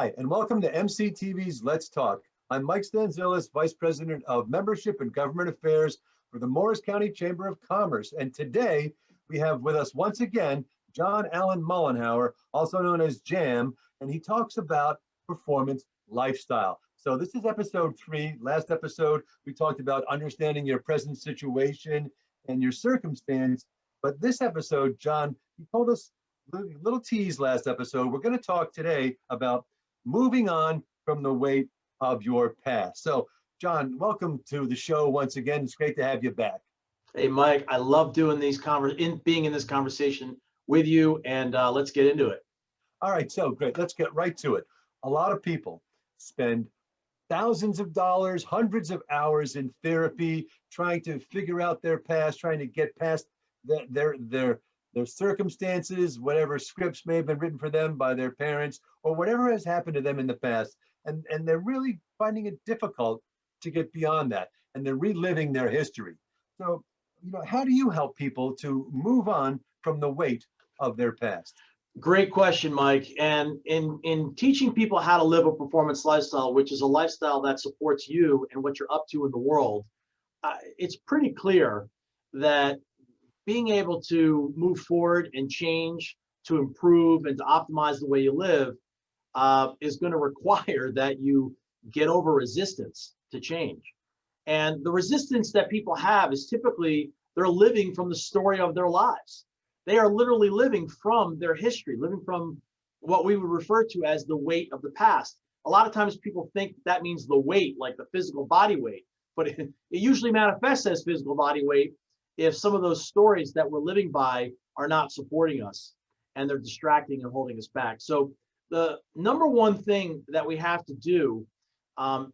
Hi, and welcome to MCTV's Let's Talk. I'm Mike Stanzilis, Vice President of Membership and Government Affairs for the Morris County Chamber of Commerce. And today we have with us once again, John Allen Mollenhauer, also known as JAM, and he talks about performance lifestyle. So this is episode 3. Last episode, we talked about understanding your present situation and your circumstance. But this episode, John, you told us a little tease last episode. We're going to talk today about moving on from the weight of your past. So, John, welcome to the show once again. It's great to have you back. Hey, Mike, I love doing these being in this conversation with you, and let's get into it. All right, so great. Let's get right to it. A lot of people spend thousands of dollars, hundreds of hours in therapy, trying to figure out their past, trying to get past their circumstances, whatever scripts may have been written for them by their parents, or whatever has happened to them in the past. And they're really finding it difficult to get beyond that. And they're reliving their history. So, how do you help people to move on from the weight of their past? Great question, Mike. And in teaching people how to live a performance lifestyle, which is a lifestyle that supports you and what you're up to in the world, it's pretty clear that being able to move forward and change, to improve and to optimize the way you live is going to require that you get over resistance to change. And the resistance that people have is typically they're living from the story of their lives. They are literally living from their history, living from what we would refer to as the weight of the past. A lot of times people think that means the weight, like the physical body weight, but it usually manifests as physical body weight if some of those stories that we're living by are not supporting us and they're distracting and holding us back. So the number one thing that we have to do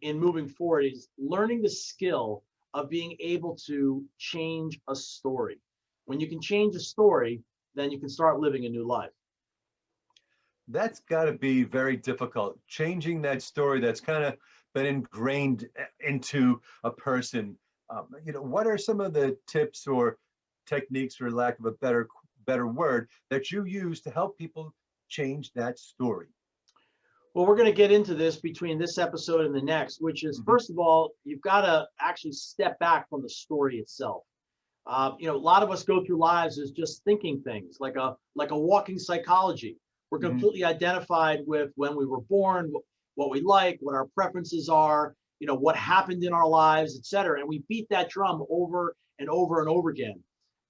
in moving forward is learning the skill of being able to change a story. When you can change a story, then you can start living a new life. That's got to be very difficult, changing that story that's kind of been ingrained into a person. What are some of the tips or techniques, for lack of a better word, that you use to help people change that story? Well, we're going to get into this between this episode and the next, which is, first of all, you've got to actually step back from the story itself. A lot of us go through lives as just thinking things like a walking psychology. We're completely identified with when we were born, what we like, what our preferences are, what happened in our lives, et cetera. And we beat that drum over and over and over again.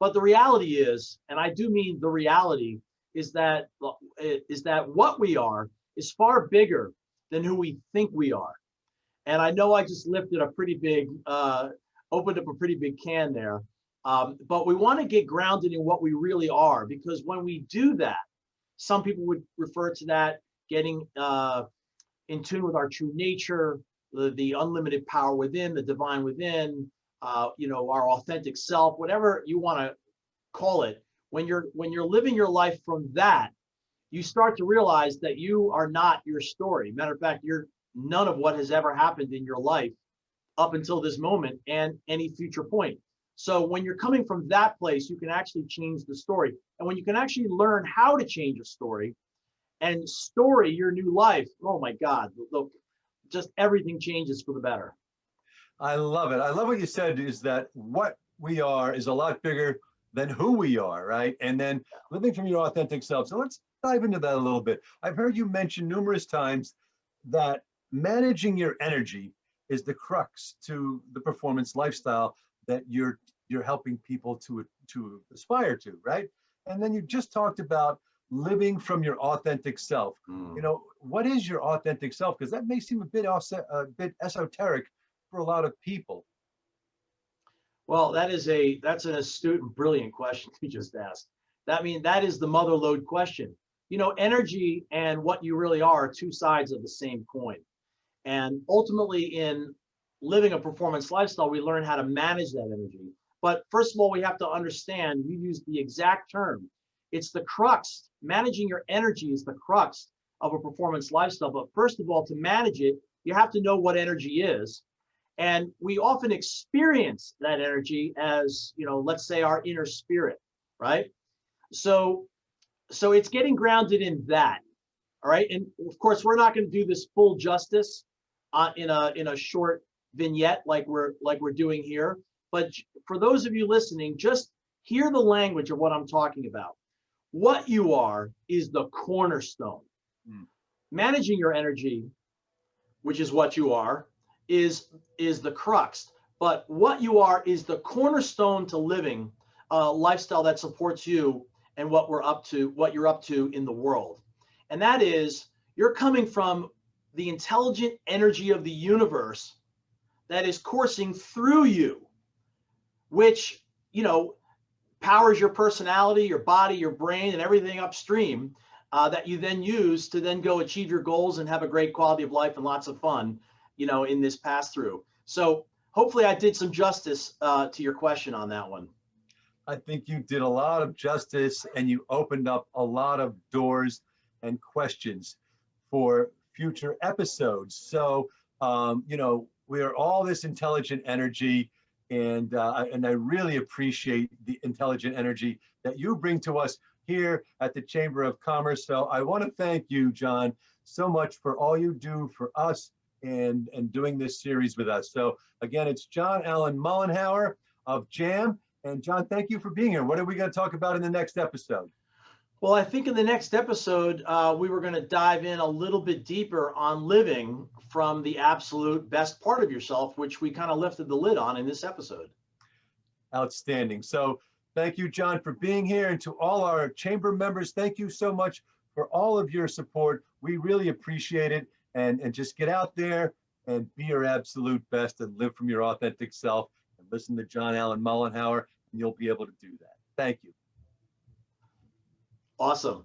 But the reality is, and I do mean the reality, is that what we are is far bigger than who we think we are. And I know I just lifted a pretty big, opened up a pretty big can there. But we want to get grounded in what we really are, because when we do that, some people would refer to that getting in tune with our true nature, the unlimited power within, the divine within, our authentic self, whatever you want to call it. When you're living your life from that, you start to realize that you are not your story. Matter of fact, you're none of what has ever happened in your life up until this moment and any future point. So when you're coming from that place, you can actually change the story. And when you can actually learn how to change a story and story your new life, oh my God, look, just everything changes for the better. I love it. I love what you said, is that what we are is a lot bigger than who we are, right? And then living from your authentic self. So let's dive into that a little bit. I've heard you mention numerous times that managing your energy is the crux to the performance lifestyle that you're helping people to aspire to, right? And then you just talked about living from your authentic self. What is your authentic self? Because that may seem a bit esoteric for a lot of people. Well, that's an astute and brilliant question you just asked. That is the mother lode question. Energy and what you really are two sides of the same coin. And ultimately, in living a performance lifestyle, we learn how to manage that energy. But first of all, we have to understand, you use the exact term. It's the crux. Managing your energy is the crux of a performance lifestyle. But first of all, to manage it, you have to know what energy is. And we often experience that energy as, let's say our inner spirit, right? So it's getting grounded in that. All right. And of course, we're not going to do this full justice in a short vignette like we're doing here. But for those of you listening, just hear the language of what I'm talking about. What you are is the cornerstone. Managing your energy, which is what you are, is the crux. But what you are is the cornerstone to living a lifestyle that supports you and what you're up to in the world. And that is, you're coming from the intelligent energy of the universe that is coursing through you, which, powers your personality, your body, your brain, and everything upstream that you then use to then go achieve your goals and have a great quality of life and lots of fun, in this pass through. So hopefully I did some justice to your question on that one. I think you did a lot of justice, and you opened up a lot of doors and questions for future episodes. So, we are all this intelligent energy, and I really appreciate the intelligent energy that you bring to us here at the Chamber of Commerce. So I want to thank you, John, so much for all you do for us and doing this series with us. So again, it's John Allen Mollenhauer of JAM. And John, thank you for being here. What are we going to talk about in the next episode? Well, I think in the next episode, we were going to dive in a little bit deeper on living from the absolute best part of yourself, which we kind of lifted the lid on in this episode. Outstanding. So thank you, John, for being here. And to all our chamber members, thank you so much for all of your support. We really appreciate it. And just get out there and be your absolute best and live from your authentic self and listen to John Allen Mollenhauer, and you'll be able to do that. Thank you. Awesome.